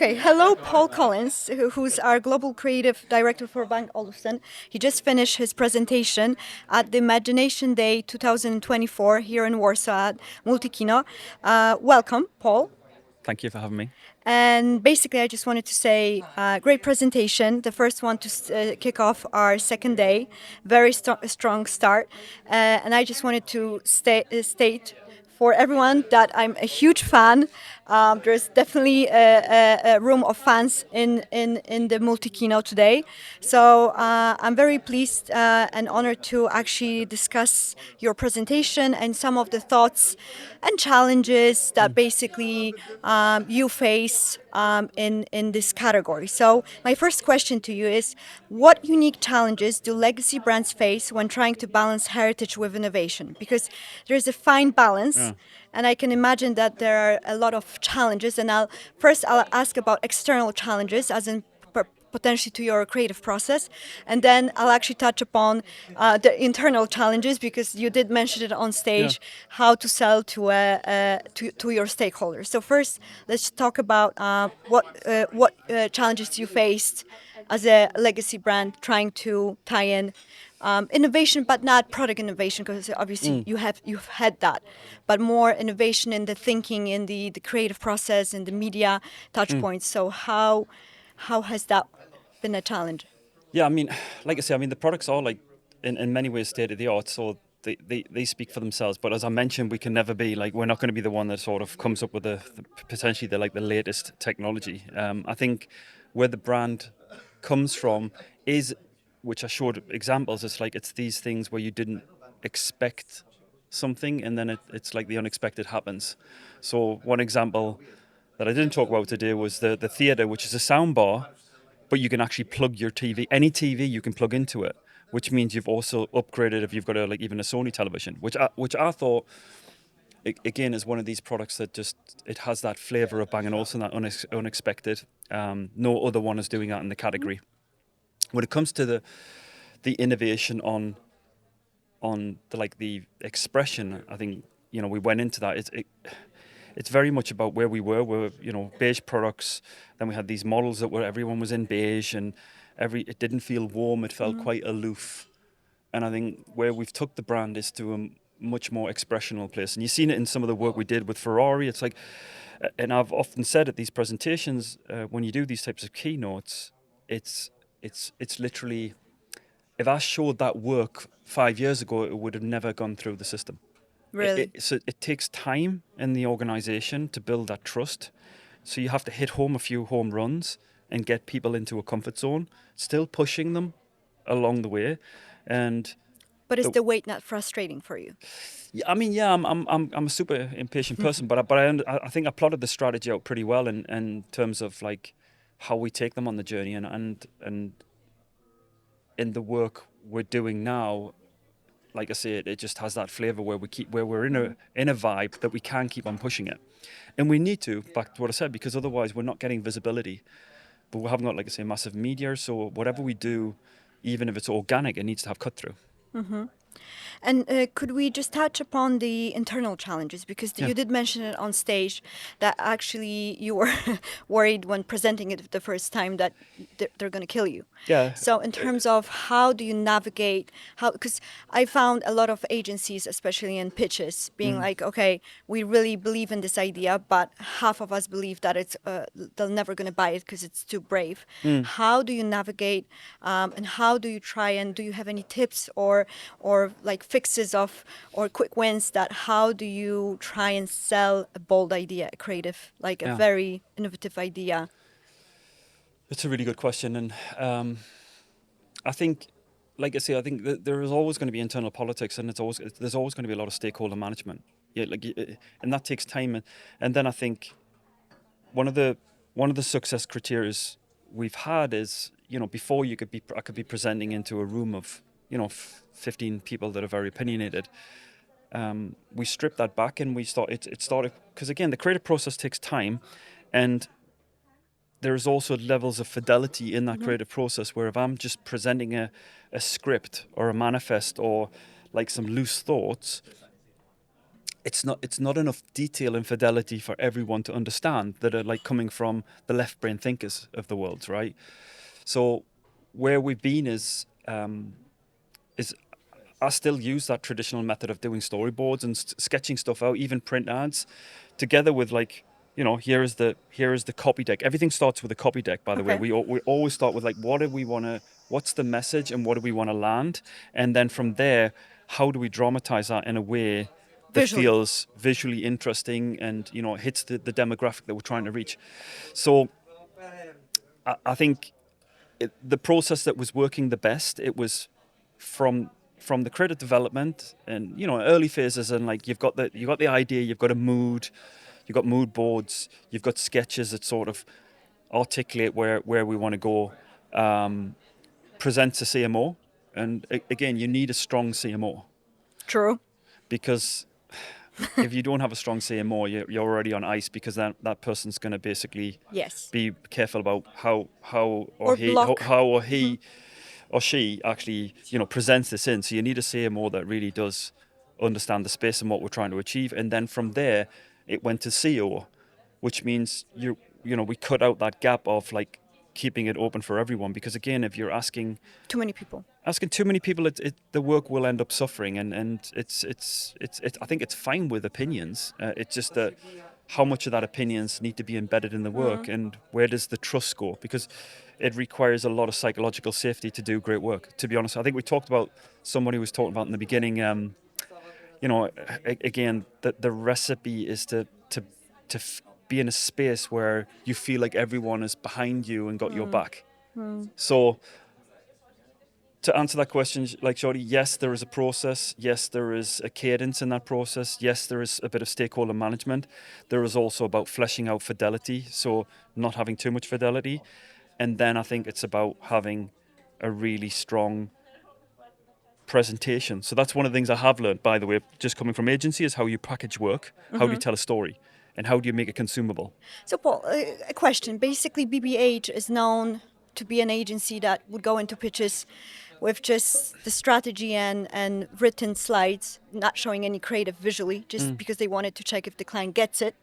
Okay, hello, Paul Collins, who's our global creative director for Bank Olufsen. He just finished his presentation at the Imagination Day 2024 here in Warsaw at Multikino. Welcome, Paul. Thank you for having me. And basically, I just wanted to say, great presentation. The first one to kick off our second day. Very strong start. And I just wanted to state for everyone that I'm a huge fan. There's definitely a room of fans in the multi keynote today. So I'm very pleased and honored to actually discuss your presentation and some of the thoughts and challenges that basically you face in this category. So my first question to you is, what unique challenges do legacy brands face when trying to balance heritage with innovation? Because there's a fine balance, Yeah. and I can imagine that there are a lot of challenges. And I'll ask about external challenges, as in potentially to your creative process, and then I'll actually touch upon the internal challenges, because you did mention it on Yeah. stage, how to sell to your stakeholders. So first, let's talk about what challenges you faced as a legacy brand trying to tie in innovation, but not product innovation, because obviously you've had that, but more innovation in the thinking, in the creative process, in the media touch points. So how has that been a challenge? Yeah, I mean, like I say, I mean, the products are like in many ways state of the art, so they speak for themselves. But as I mentioned, we can never be like, we're not going to be the one that sort of comes up with the potentially the latest technology. I think where the brand comes from is, which I showed examples, it's these things where you didn't expect something, and then it's like the unexpected happens. So one example that I didn't talk about today was the theater, which is a sound bar, but you can actually plug your TV, any TV you can plug into it, which means you've also upgraded if you've got a like even a Sony television, which I thought again is one of these products that just it has that flavor of Bang& Olufsen, that unexpected. No other one is doing that in the category. When it comes to the innovation on the expression, I think we went into that. It's very much about where we were. We're beige products. Then we had these models that were everyone was in beige, and it didn't feel warm. It felt quite aloof. And I think where we've took the brand is to a much more expressional place. And you've seen it in some of the work we did with Ferrari. It's like, and I've often said at these presentations, when you do these types of keynotes, it's literally, if I showed that work 5 years ago, it would have never gone through the system. Really? So it takes time in the organization to build that trust. So you have to hit home a few home runs and get people into a comfort zone, still pushing them along the way. And But is the, the wait not frustrating for you? yeah, I mean, yeah, I'm a super impatient person, but I think I plotted the strategy out pretty well in terms of like how we take them on the journey, and in the work we're doing now. Like I say, it just has that flavor where we're in a vibe that we can keep on pushing it, and we need to, back to what I said, because otherwise we're not getting visibility. But we haven't got, like I say, massive media. So whatever we do, even if it's organic, it needs to have cut through. And could we just touch upon the internal challenges? Because Yeah. you did mention it on stage that actually you were worried when presenting it the first time that they're going to kill you. Yeah. So, in terms of how do you navigate, how, because I found a lot of agencies, especially in pitches, being like, okay, we really believe in this idea, but half of us believe that they're never going to buy it because it's too brave. How do you navigate, and how do you try, and do you have any tips or like fixes of or quick wins, that how do you try and sell a bold idea, a creative, like a Yeah. very innovative idea? It's a really good question, and I think, like I say, I think that there is always going to be internal politics, and there's always going to be a lot of stakeholder management. Yeah, and that takes time, and then I think one of the success criteria we've had is, before I could be presenting into a room of 15 people that are very opinionated. We stripped that back, and it started, because again the creative process takes time, and there's also levels of fidelity in that creative process, where if I'm just presenting a script or a manifest or like some loose thoughts, it's not enough detail and fidelity for everyone to understand that are like coming from the left brain thinkers of the world, right? So where we've been is I still use that traditional method of doing storyboards and sketching stuff out, even print ads, together with like, here is the copy deck. Everything starts with a copy deck, by the way. Okay. We always start with like, what's the message and what do we want to land, and then from there, how do we dramatize that in a way that Visually. feels visually interesting and hits the demographic that we're trying to reach. So I think the process that was working the best, it was from the credit development and early phases, and like you've got the idea, you've got a mood, you've got mood boards, you've got sketches that sort of articulate where we want to go, present to CMO, and again, you need a strong CMO, True. because if you don't have a strong CMO, you're already on ice, because that person's going to basically Yes. be careful about how Or block. or he or she actually presents this in. So you need a CMO that really does understand the space and what we're trying to achieve, and then from there it went to CO, which means we cut out that gap of like keeping it open for everyone, because again, if you're Too many people. asking too many people, the work will end up suffering, and it's I think it's fine with opinions. It's just that how much of that opinions need to be embedded in the work, and where does the trust go? Because it requires a lot of psychological safety to do great work. To be honest, I think we talked about, somebody was talking about in the beginning. Again, the recipe is to be in a space where you feel like everyone is behind you and got your back. So to answer that question, like Shorty, yes, there is a process. Yes, there is a cadence in that process. Yes, there is a bit of stakeholder management. There is also about fleshing out fidelity, so not having too much fidelity. And then I think it's about having a really strong presentation. So that's one of the things I have learned, by the way, just coming from agency, is how you package work, how do you tell a story, and how do you make it consumable. So, Paul, a question. Basically, BBH is known to be an agency that would go into pitches with just the strategy and written slides, not showing any creative visually, just because they wanted to check if the client gets it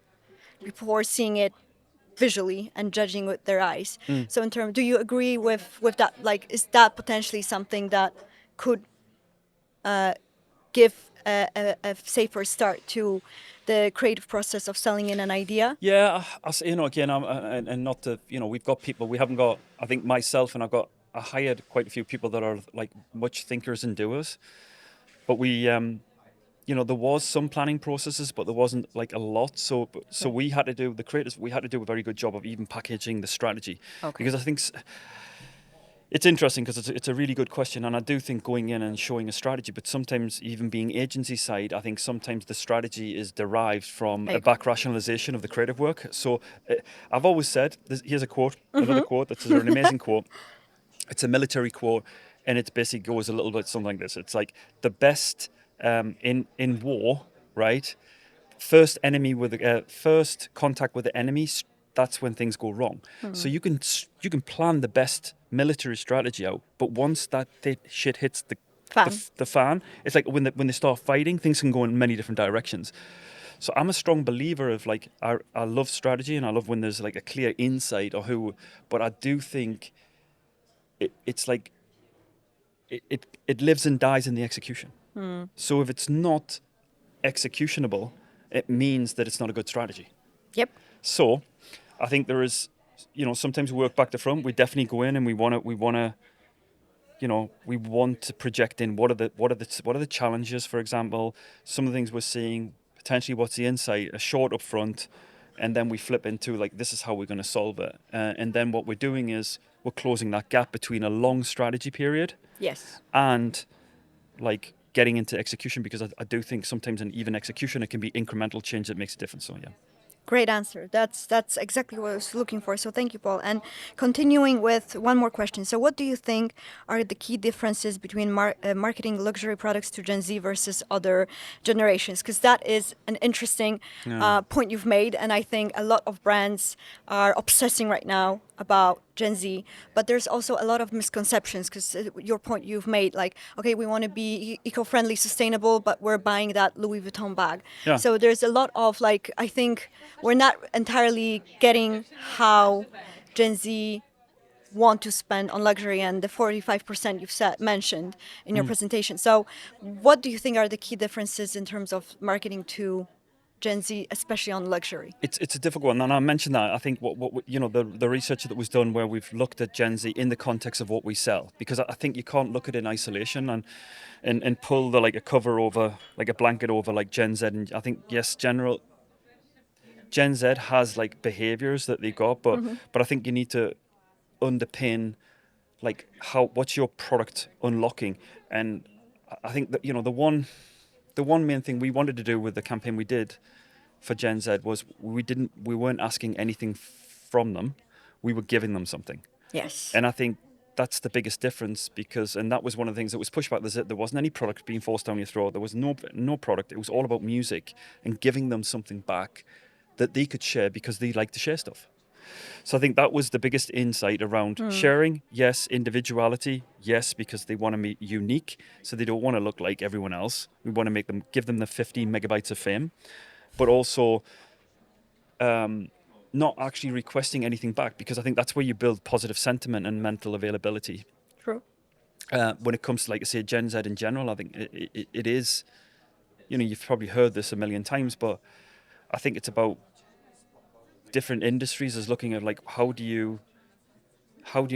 before seeing it visually and judging with their eyes. So, in terms, do you agree with that? Like, is that potentially something that could give a safer start to the creative process of selling in an idea? Yeah, again, and not to, we've got people, we haven't got, I think myself, and I hired quite a few people that are like much thinkers and doers, but there was some planning processes, but there wasn't like a lot. So we had to do, the creators, we had to do a very good job of even packaging the strategy. Okay. Because I think it's interesting, because it's a really good question, and I do think going in and showing a strategy, but sometimes even being agency side, I think sometimes the strategy is derived from a back rationalization of the creative work. So I've always said, here's a quote, another quote, that's an amazing quote. It's a military quote, and it basically goes a little bit something like this. It's like, the best in war, right? First contact with the enemy, that's when things go wrong. So you can plan the best military strategy out, but once that shit hits Fan. the fan, it's like when they start fighting, things can go in many different directions. So I'm a strong believer of like, I love strategy, and I love when there's like a clear insight or who, but I do think it's like it lives and dies in the execution. So if it's not executionable, it means that it's not a good strategy. Yep. So I think there is, sometimes we work back to front. We definitely go in and we want to project in what are the challenges, for example, some of the things we're seeing, potentially what's the insight, a short up front, and then we flip into like, this is how we're going to solve it. And then what we're doing is we're closing that gap between a long strategy period Yes. and like getting into execution, because I do think sometimes in even execution, it can be incremental change that makes a difference. So yeah. Great answer. That's exactly what I was looking for. So thank you, Paul. And continuing with one more question. So what do you think are the key differences between marketing luxury products to Gen Z versus other generations? Because that is an interesting point you've made, and I think a lot of brands are obsessing right now about Gen Z, but there's also a lot of misconceptions because your point you've made, like, okay, we want to be eco-friendly, sustainable, but we're buying that Louis Vuitton bag. Yeah. So there's a lot of like, I think we're not entirely getting how Gen Z want to spend on luxury and the 45% you've mentioned in your presentation. So what do you think are the key differences in terms of marketing to Gen Z, especially on luxury? It's a difficult one, and I mentioned that. I think what you know, the research that was done where we've looked at Gen Z in the context of what we sell, because I think you can't look at it in isolation and pull the like a cover over, like a blanket over like Gen Z. And I think yes, Gen Z has like behaviors that they got, but I think you need to underpin like what's your product unlocking. And I think that the one main thing we wanted to do with the campaign we did for Gen Z was we weren't asking anything from them, we were giving them something. Yes. And I think that's the biggest difference, because and that was one of the things that was pushed back. There wasn't any product being forced down your throat. There was no product. It was all about music and giving them something back that they could share because they like to share stuff. So I think that was the biggest insight around sharing. Yes, individuality. Yes, because they want to be unique, so they don't want to look like everyone else. We want to give them the 15 megabytes of fame, but also not actually requesting anything back, because I think that's where you build positive sentiment and mental availability. True. When it comes to, like I say, Gen Z in general, I think it is, you've probably heard this a million times, but I think it's about different industries as looking at like how do you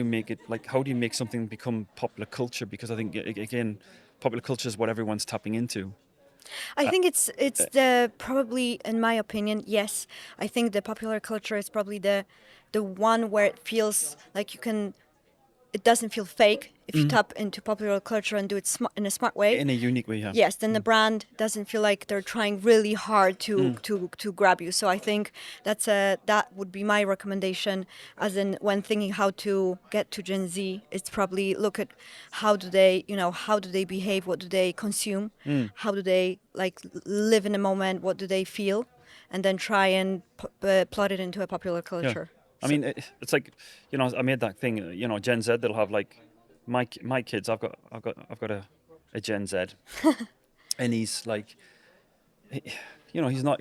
make it, like how do you make something become popular culture, because I think again, popular culture is what everyone's tapping into. I think it's the probably, in my opinion, yes. I think the popular culture is probably the one where it feels like you can. It doesn't feel fake if you tap into popular culture and do it in a smart way. In a unique way, yeah. Yes, then the brand doesn't feel like they're trying really hard to grab you. So I think that would be my recommendation, as in when thinking how to get to Gen Z, it's probably look at how do they behave, what do they consume, how do they like live in a moment, what do they feel, and then try and plot it into a popular Yeah. culture. I So, mean, it's like, I made that thing, Gen Z, they'll have like my kids. I've got a Gen Z, and he's like, he's not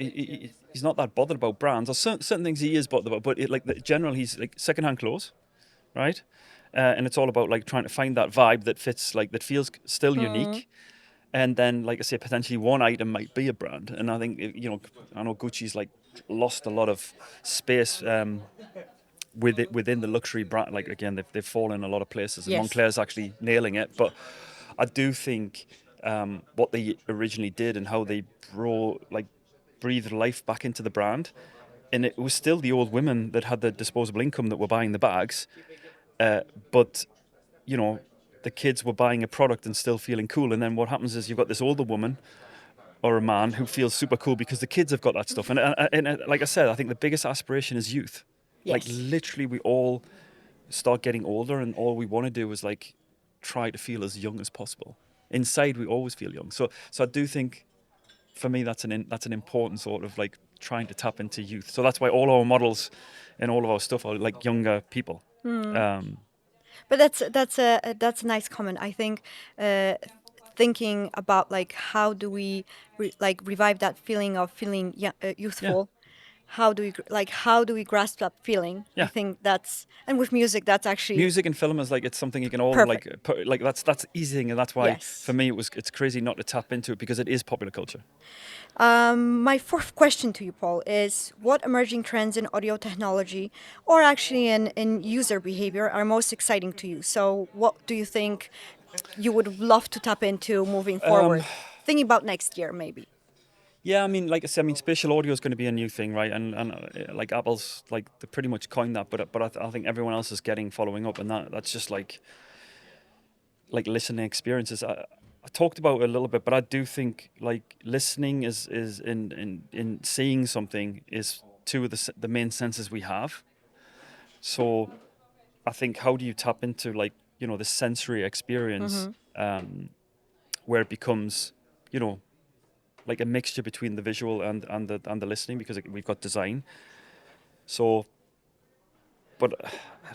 that bothered about brands, or certain things he is bothered about, but like the general, he's like secondhand clothes, right? And it's all about like trying to find that vibe that fits, like that feels still unique. And then, like I say, potentially one item might be a brand. And I think, I know Gucci's like lost a lot of space within the luxury brand. Like again, they've fallen a lot of places, and yes. Moncler's actually nailing it. But I do think what they originally did and how they breathed life back into the brand, and it was still the old women that had the disposable income that were buying the bags, but you know the kids were buying a product and still feeling cool. And then what happens is you've got this older woman or a man who feels super cool because the kids have got that stuff. And like I said, I think the biggest aspiration is youth. Like Yes. literally, we all start getting older, and all we want to do is like try to feel as young as possible. Inside, we always feel young. So I do think, for me, that's an important sort of like trying to tap into youth. So that's why all our models and all of our stuff are like younger people. Um, But that's a nice comment. I think thinking about like how do we revive that feeling of feeling yeah, youthful. How do we grasp that feeling? I yeah. think that's, and with music that's actually Music and film is like, it's something you can all perfect. like put, like that's easy thing, and that's why Yes. for me it's crazy not to tap into it, because it is popular culture. My fourth question to you, Paul, is what emerging trends in audio technology, or actually in user behavior, are most exciting to you? So, what do you think you would love to tap into moving Um, forward? Thinking about next year, maybe. Yeah, I mean, like I said, I mean, spatial audio is going to be a new thing, right? And like Apple's like they pretty much coined that, but I think everyone else is following up, and that's just like listening experiences. I talked about it a little bit, but I do think like listening is in seeing something is two of the main senses we have. So I think, how do you tap into like the sensory experience, where it becomes you know like a mixture between the visual and the listening, because we've got design. So but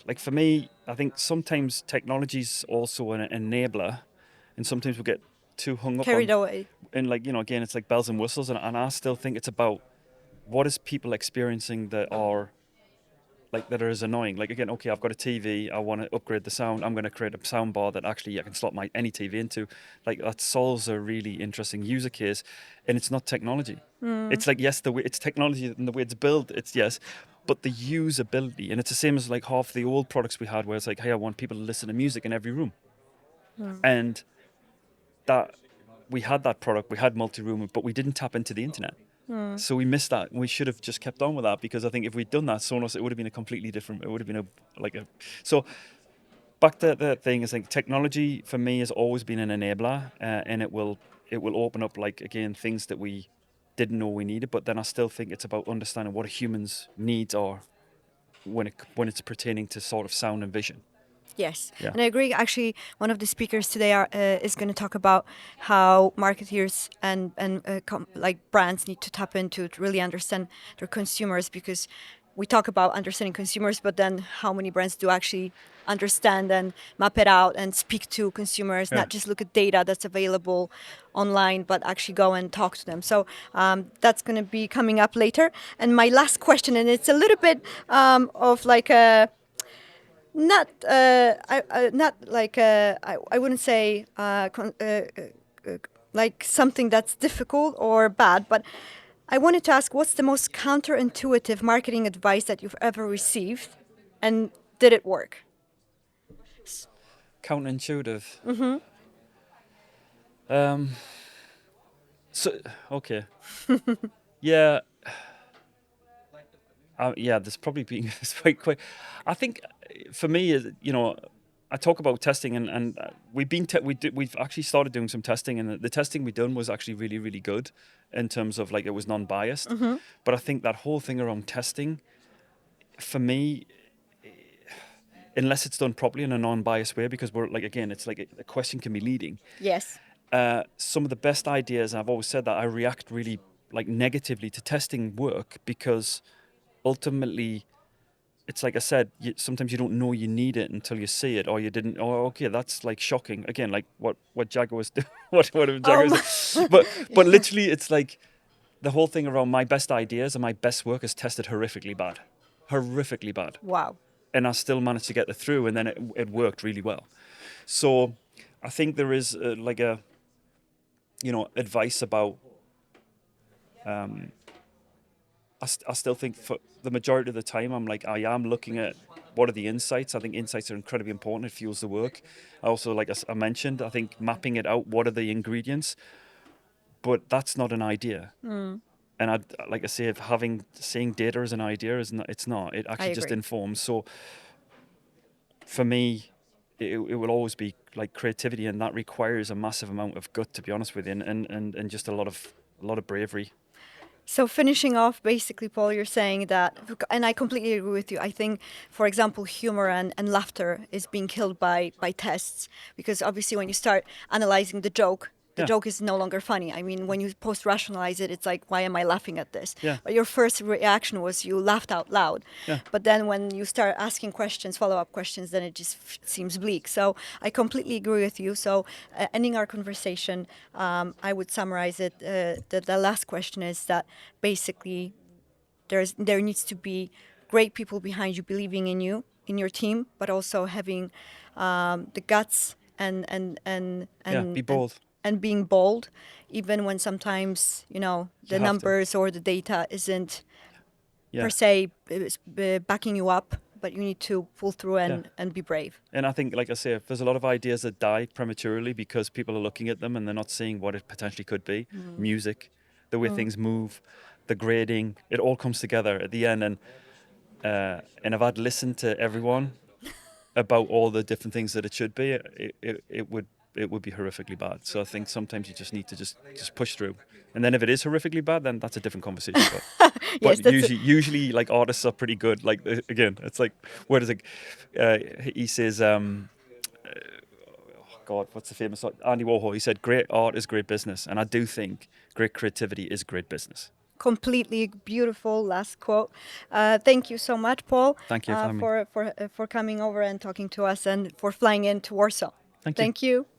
like for me, I think sometimes technology's also an enabler, and sometimes we get too hung up Carried on, away. and like again, it's like bells and whistles, and I still think it's about what is people experiencing that are like that is annoying. Like again, okay, I've got a TV, I want to upgrade the sound. I'm going to create a sound bar that actually I can slot my any TV into. Like that solves a really interesting user case, and it's not technology. It's like yes, the way it's technology and the way it's built. It's yes, but the usability, and it's the same as like half the old products we had, where it's like, hey, I want people to listen to music in every room, and that we had that product, we had multi-room, but we didn't tap into the internet. So we missed that. We should have just kept on with that because I think if we'd done that, Sonos, it would have been a completely different. It would have been So back to the thing is like technology for me has always been an enabler, and it will open up like again things that we didn't know we needed. But then I still think it's about understanding what a human's needs are when it's pertaining to sort of sound and vision. Yes, Yeah. and I agree. Actually, one of the speakers today is going to talk about how marketeers and like brands need to tap into to really understand their consumers, because we talk about understanding consumers, but then how many brands do actually understand and map it out and speak to consumers, Yeah. not just look at data that's available online, but actually go and talk to them. So that's going to be coming up later. And my last question, and it's a little bit of like a not like I wouldn't say like something that's difficult or bad, but I wanted to ask, what's the most counterintuitive marketing advice that you've ever received, and did it work? Counterintuitive. Um. So okay. Yeah. Yeah, there's probably been it's quite quick. I think for me, I talk about testing, and we've actually started doing some testing, and the testing we done was actually really really good, in terms of like it was non-biased. But I think that whole thing around testing, for me, unless it's done properly in a non-biased way, because we're like again, it's like a question can be leading. Yes. Some of the best ideas, and I've always said that I react really like negatively to testing work because ultimately it's like I said, sometimes you don't know you need it until you see it, or you didn't. Oh, okay, that's like shocking. Again, like what Jagger was doing, what Jagger Um, was doing. But literally, it's like the whole thing around my best ideas and my best work is tested horrifically bad, wow. and I still managed to get it through, and then it worked really well. So I think there is like a advice about. I still think for the majority of the time, I am looking at what are the insights. I think insights are incredibly important. It fuels the work. I also, like I mentioned, I think mapping it out, what are the ingredients, but that's not an idea. And like I say, if seeing data as an idea is not, it's not. It I actually just agree. informs. So for me, it will always be like creativity, and that requires a massive amount of gut, to be honest with you, and just a lot of bravery. So finishing off, basically, Paul, you're saying that, and I completely agree with you. I think, for example, humor and laughter is being killed by tests, because obviously when you start analyzing the Yeah, joke is no longer funny. I mean, when you post rationalize it, it's like, why am I laughing at this? yeah, But your first reaction was you laughed out loud. yeah. But then when you start asking questions, follow up questions, then it just seems bleak. So I completely agree with you. So ending our conversation, I would summarize it. The last question is that basically there needs to be great people behind you, believing in you, in your team, but also having the guts Yeah, be bold. and being bold, even when sometimes You the have to. numbers or the data isn't per Yeah, se backing you up, but you need to pull through yeah. and be brave. And I think, like I say, there's a lot of ideas that die prematurely because people are looking at them and they're not seeing what it potentially could be. Music, the way things move, the grading, it all comes together at the end. And if I'd listened to everyone about all the different things that it should be, it would be horrifically bad. So I think sometimes you just need to just push through. And then if it is horrifically bad, then that's a different conversation. But Yes, but that's it. usually like artists are pretty good. Like again, it's like where does it? He says, God, what's the famous Andy Warhol? He said, "Great art is great business," and I do think great creativity is great business. completely beautiful last quote. Thank you so much, Paul, Thank you for having me. for coming over and talking to us and for flying into Warsaw. Thank you. Thank you.